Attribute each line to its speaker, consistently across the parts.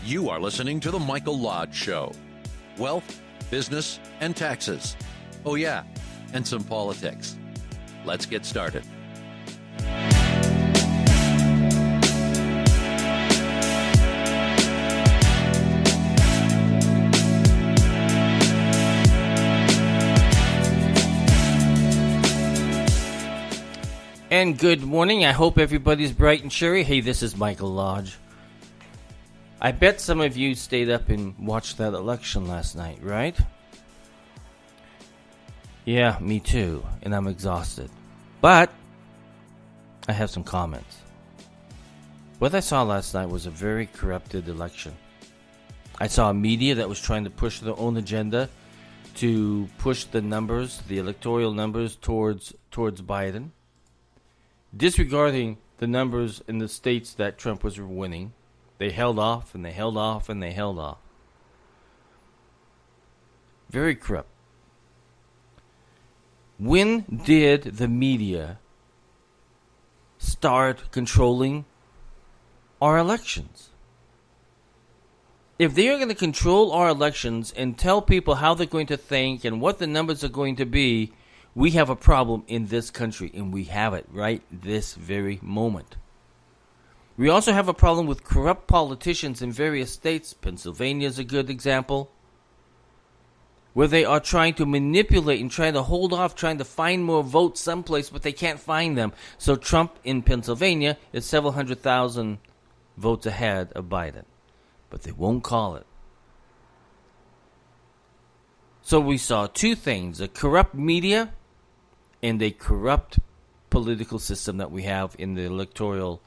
Speaker 1: You are listening to The Michael Lodge Show. Wealth, business, and taxes. Oh, yeah, and some politics. Let's get started.
Speaker 2: And good morning. I hope everybody's bright and cheery. Hey, this is Michael Lodge. I bet some of you stayed up and watched that election last night, right? Yeah, me too. And I'm exhausted. But I have some comments. What I saw last night was a very corrupted election. I saw a media that was trying to push their own agenda to push the numbers, the electoral numbers, towards Biden, disregarding the numbers in the states that Trump was winning. They held off and they held off and they held off. Very corrupt. When did the media start controlling our elections? If they are going to control our elections and tell people how they're going to think and what the numbers are going to be, we have a problem in this country, and we have it right this very moment. We also have a problem with corrupt politicians in various states. Pennsylvania is a good example, where they are trying to manipulate and trying to hold off, trying to find more votes someplace, but they can't find them. So Trump in Pennsylvania is several 100,000 votes ahead of Biden, but they won't call it. So we saw two things: a corrupt media and a corrupt political system that we have in the electoral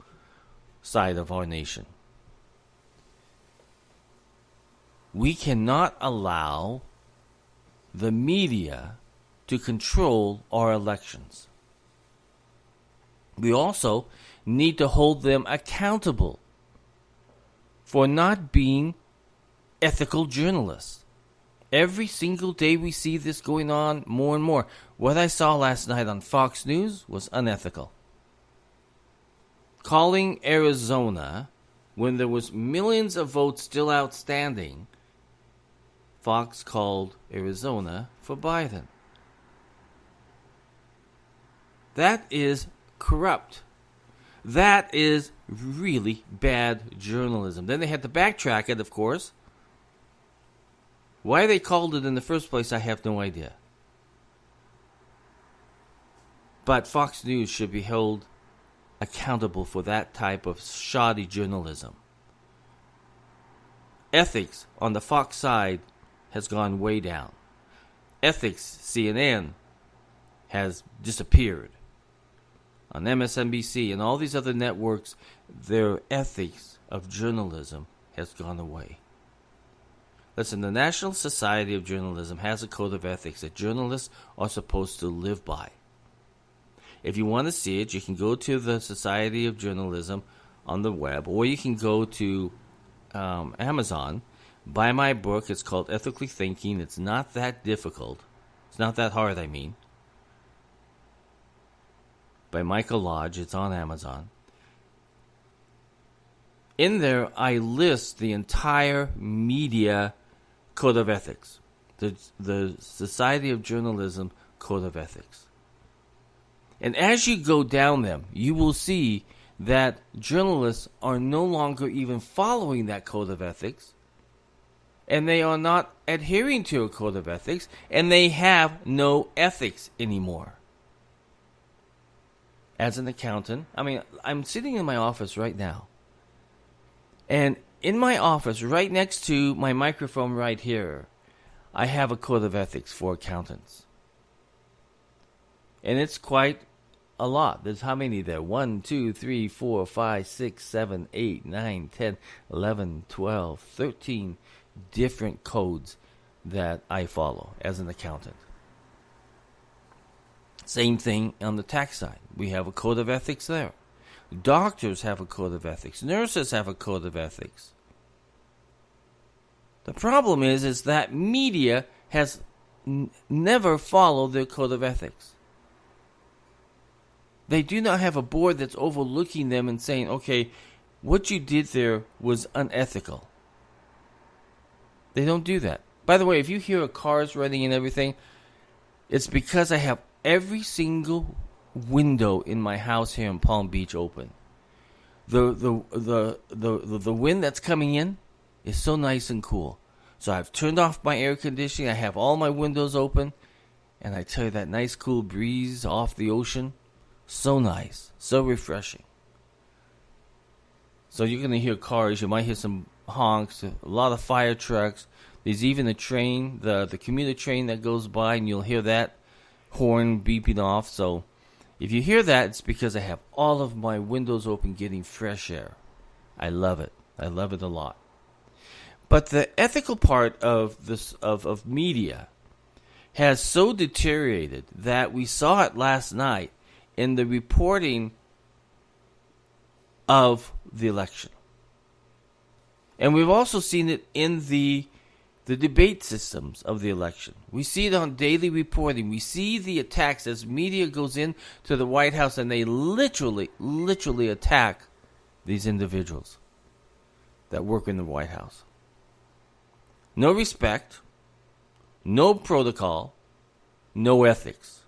Speaker 2: side of our nation. We cannot allow the media to control our elections. We also need to hold them accountable for not being ethical journalists. Every single day we see this going on more and more. What I saw last night on Fox News was unethical. Calling Arizona when there was millions of votes still outstanding, Fox called Arizona for Biden. That is corrupt. That is really bad journalism. Then they had to backtrack it, of course. Why they called it in the first place, I have no idea. But Fox News should be held accountable for that type of shoddy journalism. Ethics on the Fox side has gone way down. Ethics, CNN, has disappeared. On MSNBC and all these other networks, their ethics of journalism has gone away. Listen, the National Society of Journalism has a code of ethics that journalists are supposed to live by. If you want to see it, you can go to the Society of Journalism on the web, or you can go to Amazon, buy my book. It's called Ethically Thinking. It's not that difficult. It's not that hard, I mean. By Michael Lodge. It's on Amazon. In there, I list the entire media code of ethics, the Society of Journalism code of ethics. And as you go down them, you will see that journalists are no longer even following that code of ethics, and they are not adhering to a code of ethics, and they have no ethics anymore. As an accountant, I'm sitting in my office right now, and in my office, right next to my microphone right here, I have a code of ethics for accountants. And it's quite a lot. There's how many there? 1, 2, 3, 4, 5, 6, 7, 8, 9, 10, 11, 12, 13 different codes that I follow as an accountant. Same thing on the tax side. We have a code of ethics there. Doctors have a code of ethics. Nurses have a code of ethics. The problem is that media has never followed their code of ethics. They do not have a board that's overlooking them and saying, okay, what you did there was unethical. They don't do that. By the way, if you hear cars running and everything, it's because I have every single window in my house here in Palm Beach open. The wind that's coming in is so nice and cool. So I've turned off my air conditioning. I have all my windows open, and I tell you, that nice cool breeze off the ocean, so nice, so refreshing. So you're going to hear cars. You might hear some honks, a lot of fire trucks. There's even a train, the commuter train that goes by, and you'll hear that horn beeping off. So if you hear that, it's because I have all of my windows open getting fresh air. I love it. I love it a lot. But the ethical part of this of media has so deteriorated that we saw it last night in the reporting of the election. And we've also seen it in the debate systems of the election. We see it on daily reporting. We see the attacks as media goes in to the White House, and they literally attack these individuals that work in the White House. No respect, no protocol, no ethics.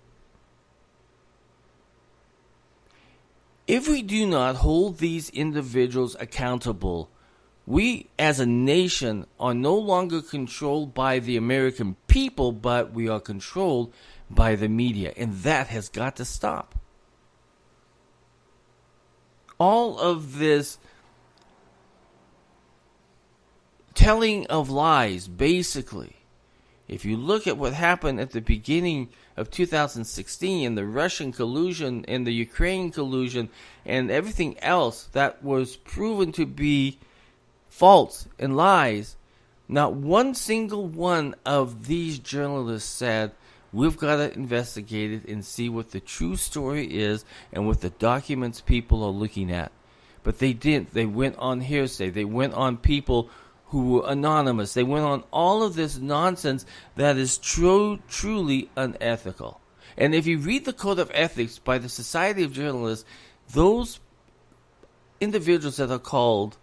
Speaker 2: If we do not hold these individuals accountable, we as a nation are no longer controlled by the American people, but we are controlled by the media, and that has got to stop. All of this telling of lies, basically. If you look at what happened at the beginning of 2016 and the Russian collusion and the Ukraine collusion and everything else that was proven to be false and lies, not one single one of these journalists said, we've got to investigate it and see what the true story is and what the documents people are looking at. But they didn't. They went on hearsay. They went on people who were anonymous. They went on all of this nonsense that is truly unethical. And if you read the Code of Ethics by the Society of Journalists, those individuals that are called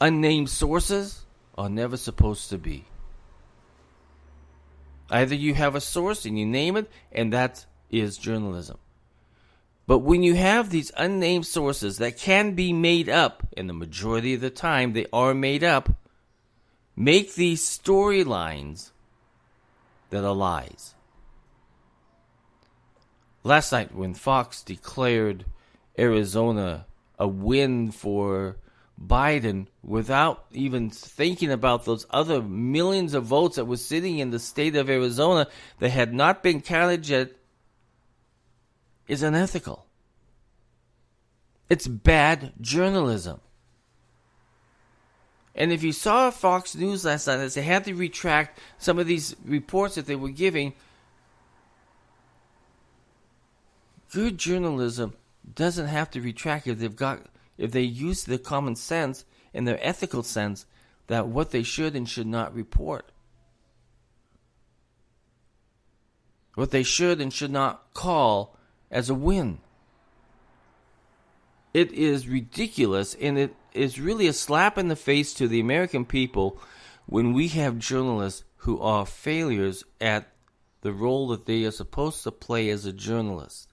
Speaker 2: unnamed sources are never supposed to be. Either you have a source and you name it, and that is journalism. But when you have these unnamed sources that can be made up, and the majority of the time they are made up, make these storylines that are lies. Last night when Fox declared Arizona a win for Biden without even thinking about those other millions of votes that were sitting in the state of Arizona that had not been counted yet, is unethical. It's bad journalism. And if you saw Fox News last night, as they had to retract some of these reports that they were giving, good journalism doesn't have to retract if they use their common sense and their ethical sense that what they should and should not report. What they should and should not call as a win. It is ridiculous, and it is really a slap in the face to the American people when we have journalists who are failures at the role that they are supposed to play as a journalist.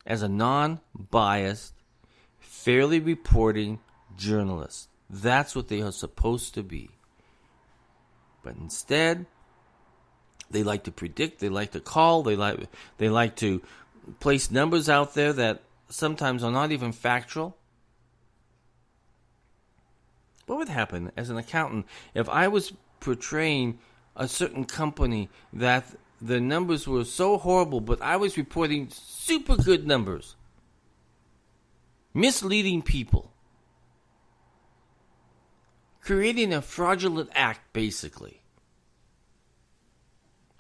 Speaker 2: As a non-biased, fairly reporting journalist. That's what they are supposed to be. But instead, they like to predict, they like to call, they like to place numbers out there that sometimes are not even factual. What would happen as an accountant if I was portraying a certain company that the numbers were so horrible, but I was reporting super good numbers, misleading people, creating a fraudulent act, basically?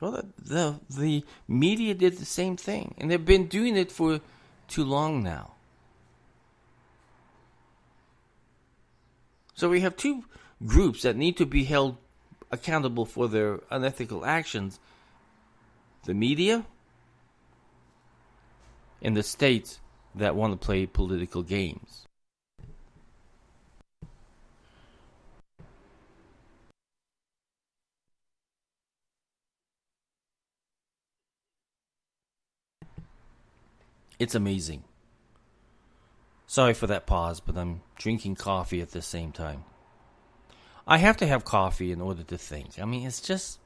Speaker 2: Well, the media did the same thing, and they've been doing it for too long now. So we have two groups that need to be held accountable for their unethical actions: the media and the states that want to play political games. It's amazing. Sorry for that pause, but I'm drinking coffee at the same time. I have to have coffee in order to think. I mean, it's just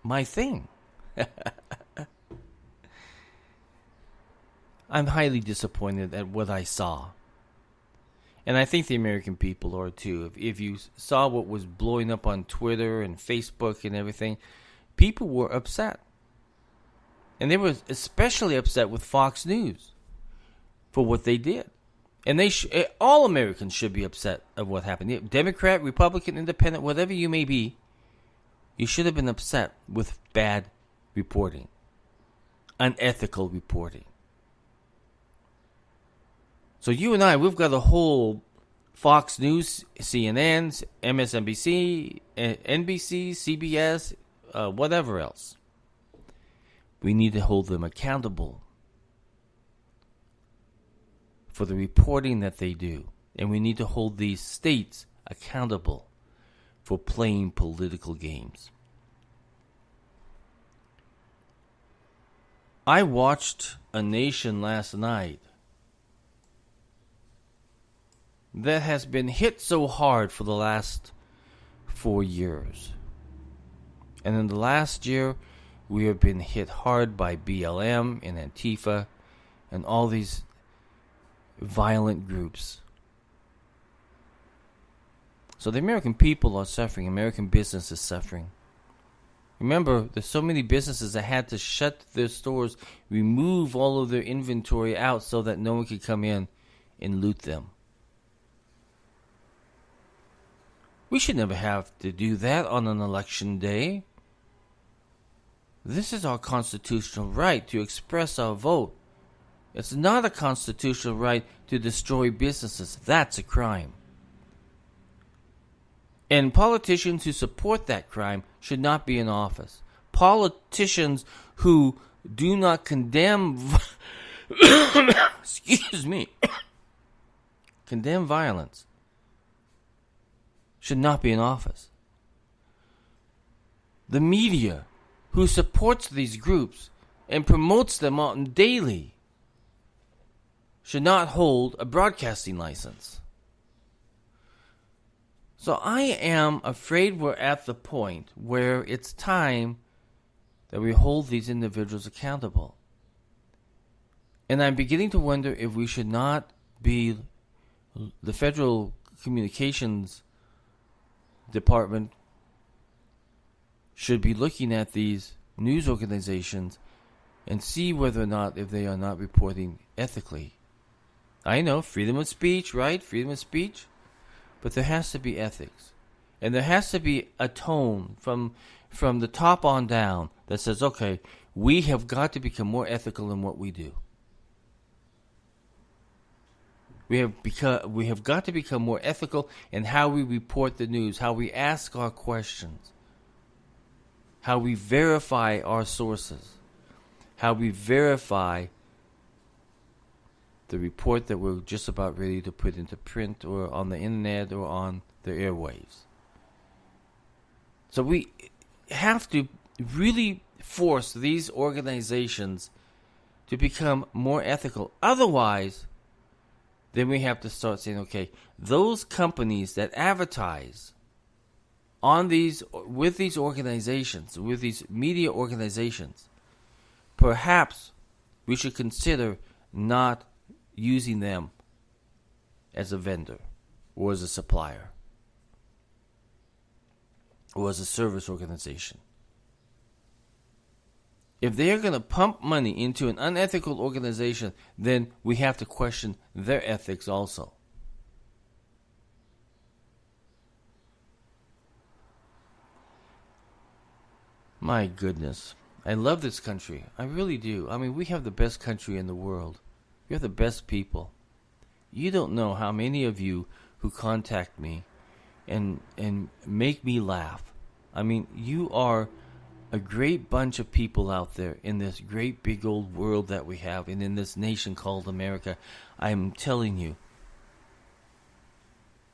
Speaker 2: my thing. I'm highly disappointed at what I saw. And I think the American people are too. If you saw what was blowing up on Twitter and Facebook and everything, people were upset. And they were especially upset with Fox News for what they did. And all Americans should be upset of what happened. Democrat, Republican, Independent, whatever you may be, you should have been upset with bad reporting, unethical reporting. So you and I, we've got a whole Fox News, CNN, MSNBC, NBC, CBS, whatever else. We need to hold them accountable for the reporting that they do. And we need to hold these states accountable for playing political games. I watched a nation last night that has been hit so hard for the last 4 years. And in the last year, we have been hit hard by BLM and Antifa and all these violent groups. So the American people are suffering. American business is suffering. Remember, there's so many businesses that had to shut their stores, remove all of their inventory out so that no one could come in and loot them. We should never have to do that on an election day. This is our constitutional right to express our vote. It's not a constitutional right to destroy businesses. That's a crime. And politicians who support that crime should not be in office. Politicians who do not condemn condemn violence should not be in office. The media who supports these groups and promotes them on daily should not hold a broadcasting license. So I am afraid we're at the point where it's time that we hold these individuals accountable. And I'm beginning to wonder if we should not be, the Federal Communications Department should be looking at these news organizations and see whether or not if they are not reporting ethically. I know, freedom of speech, right? Freedom of speech. But there has to be ethics. And there has to be a tone from the top on down that says, okay, we have got to become more ethical in what we do. We have got to become more ethical in how we report the news, how we ask our questions, how we verify our sources, how we verify the report that we're just about ready to put into print or on the internet or on the airwaves. So we have to really force these organizations to become more ethical. Otherwise, then we have to start saying, okay, those companies that advertise on these, with these organizations, with these media organizations, perhaps we should consider not using them as a vendor or as a supplier or as a service organization. If they are going to pump money into an unethical organization, then we have to question their ethics also. My goodness. I love this country. I really do. I mean, we have the best country in the world. We have the best people. You don't know how many of you who contact me and make me laugh. I mean, you are a great bunch of people out there in this great big old world that we have and in this nation called America. I'm telling you,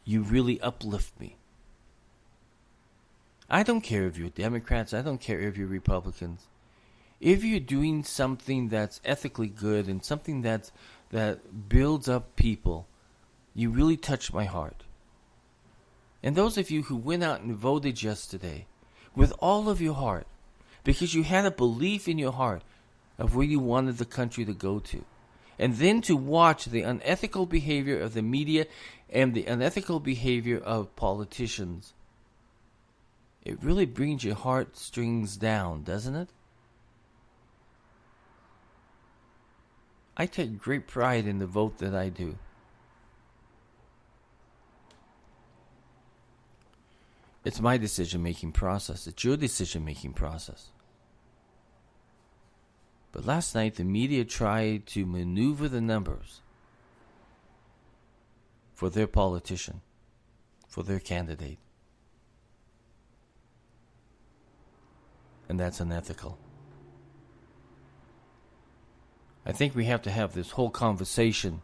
Speaker 2: you really uplift me. I don't care if you're Democrats. I don't care if you're Republicans. if you're doing something that's ethically good and something that builds up people, you really touch my heart. And those of you who went out and voted yesterday with all of your heart, because you had a belief in your heart of where you wanted the country to go to, and then to watch the unethical behavior of the media and the unethical behavior of politicians, it really brings your heartstrings down, doesn't it? I take great pride in the vote that I do. It's my decision-making process. It's your decision-making process. But last night, the media tried to maneuver the numbers for their politician, for their candidate. And that's unethical. I think we have to have this whole conversation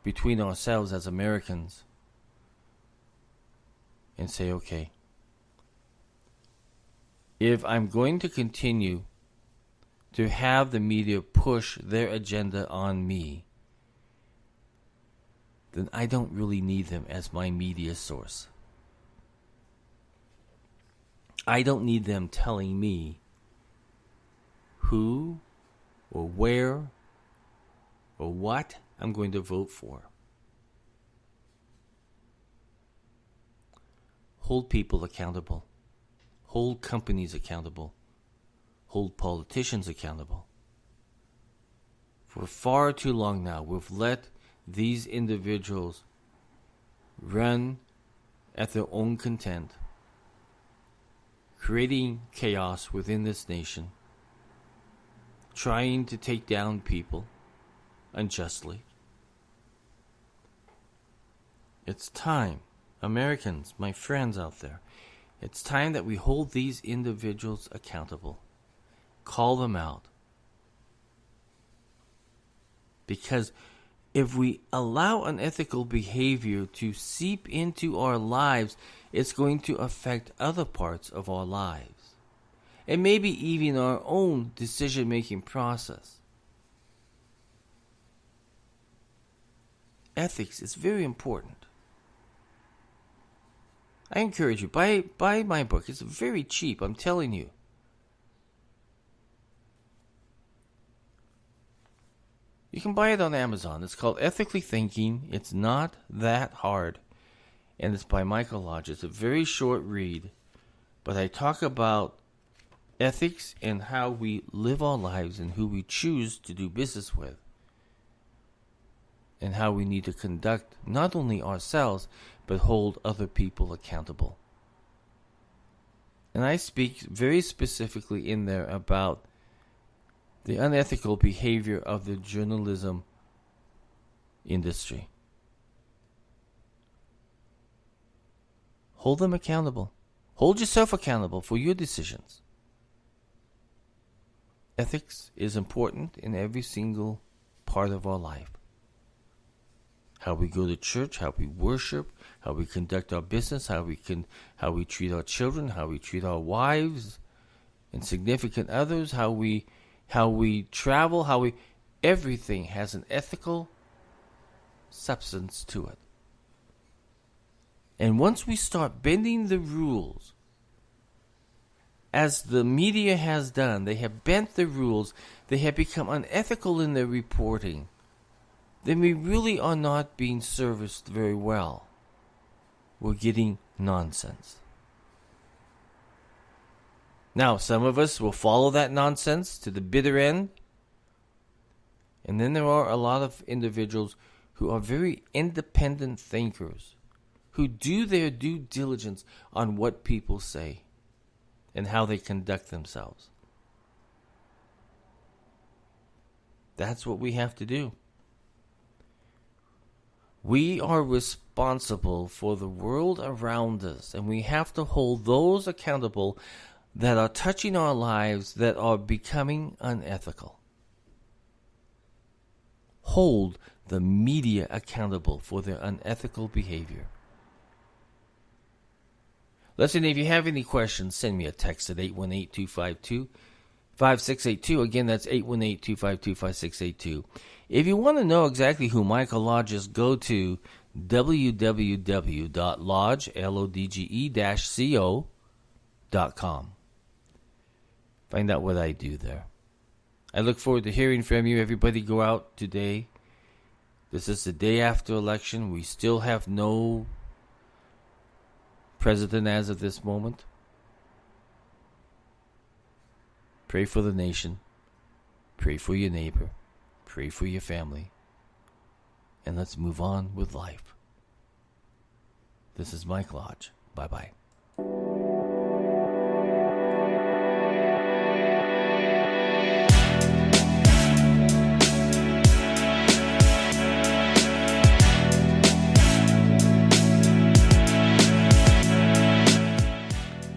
Speaker 2: between ourselves as Americans and say, okay, if I'm going to continue to have the media push their agenda on me, then I don't really need them as my media source. I don't need them telling me who or where or what I'm going to vote for. Hold people accountable. Hold companies accountable. Hold politicians accountable. For far too long now, we've let these individuals run at their own content, creating chaos within this nation, trying to take down people unjustly. It's time, Americans, my friends out there, it's time that we hold these individuals accountable. Call them out. Because if we allow unethical behavior to seep into our lives, it's going to affect other parts of our lives. And maybe even our own decision-making process. Ethics is very important. I encourage you, buy my book. It's very cheap, I'm telling you. You can buy it on Amazon. It's called Ethically Thinking. It's not that hard. And it's by Michael Lodge. It's a very short read. But I talk about ethics and how we live our lives and who we choose to do business with. And how we need to conduct not only ourselves, but hold other people accountable. And I speak very specifically in there about the unethical behavior of the journalism industry. Hold them accountable. Hold yourself accountable for your decisions. Ethics is important in every single part of our life. How we go to church, how we worship, how we conduct our business, how we treat our children, how we treat our wives and significant others, how we travel, everything has an ethical substance to it. And once we start bending the rules, as the media has done, they have bent the rules, they have become unethical in their reporting, then we really are not being serviced very well. We're getting nonsense. Now, some of us will follow that nonsense to the bitter end. And then there are a lot of individuals who are very independent thinkers, who do their due diligence on what people say and how they conduct themselves. That's what we have to do. We are responsible for the world around us, and we have to hold those accountable that are touching our lives, that are becoming unethical. Hold the media accountable for their unethical behavior. Listen, if you have any questions, send me a text at 818-252-5682. Again, that's 818-252-5682. If you want to know exactly who Michael Lodge is, go to www.lodge-co.com. Find out what I do there. I look forward to hearing from you. Everybody go out today. This is the day after election. We still have no president as of this moment. Pray for the nation. Pray for your neighbor. Pray for your family. And let's move on with life. This is Mike Lodge. Bye-bye.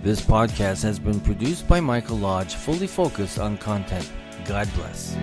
Speaker 2: This podcast has been produced by Michael Lodge, fully focused on content. God bless.